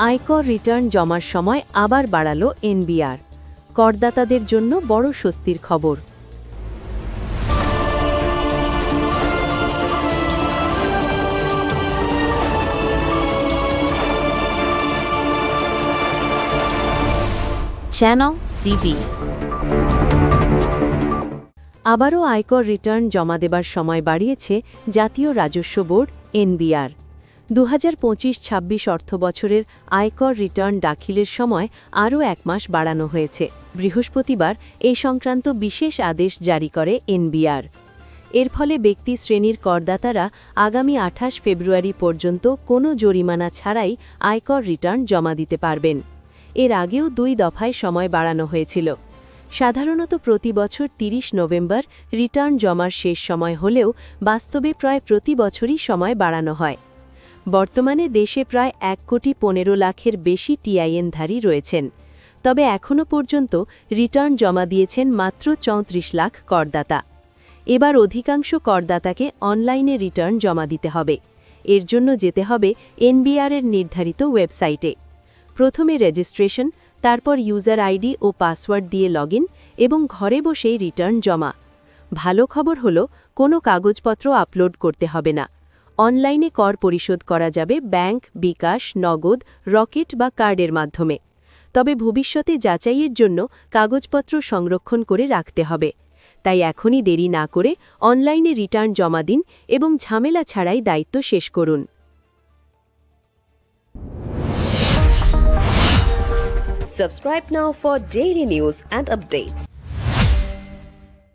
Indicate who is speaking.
Speaker 1: আয়কর রিটার্ন জমার সময় আবার বাড়ালো এনবিআর। করদাতাদের জন্য বড় স্বস্তির খবর।
Speaker 2: Channel CB.
Speaker 1: আবারও আয়কর রিটার্ন জমা দেবার সময় বাড়িয়েছে জাতীয় রাজস্ব বোর্ড এনবিআর। 2025-26 অর্থবছরের আয়কর রিটার্ন দাখিলের সময় আরও 1 মাস বাড়ানো হয়েছে। বৃহস্পতিবার এই সংক্রান্ত বিশেষ আদেশ জারি করে এনবিআর। এর ফলে ব্যক্তি শ্রেণীর করদাতারা আগামী 28 ফেব্রুয়ারি পর্যন্ত কোনো জরিমানা ছাড়াই আয়কর রিটার্ন জমা দিতে পারবেন। এর আগেও 2 দফায় সময় বাড়ানো হয়েছিল। সাধারণত প্রতি বছর 30 নভেম্বর রিটার্ন জমার শেষ সময় হলেও বাস্তবে প্রায় প্রতি বছরই সময় বাড়ানো হয়। বর্তমানে দেশে প্রায় 1,15,00,000-এর বেশি টিআইএনধারী রয়েছেন। তবে এখনও পর্যন্ত রিটার্ন জমা দিয়েছেন মাত্র 34 লাখ করদাতা। এবার অধিকাংশ করদাতাকে অনলাইনে রিটার্ন জমা দিতে হবে। এর জন্য যেতে হবে এনবিআরের নির্ধারিত ওয়েবসাইটে। প্রথমে রেজিস্ট্রেশন, তারপর ইউজার আইডি ও পাসওয়ার্ড দিয়ে লগইন এবং ঘরে বসেই রিটার্ন জমা। ভালো খবর হলো কোনো কাগজপত্র আপলোড করতে হবে না। অনলাইনে কর পরিশোধ করা যাবে ব্যাংক, বিকাশ, নগদ, রকেট বা কার্ডের মাধ্যমে। তবে ভবিষ্যতে যাচাইয়ের জন্য কাগজপত্র সংরক্ষণ করে রাখতে হবে। তাই এখনই দেরি না করে অনলাইনে রিটার্ন জমা দিন এবং ঝামেলা ছাড়াই দায়িত্ব শেষ করুন।
Speaker 3: Subscribe now for daily news and updates.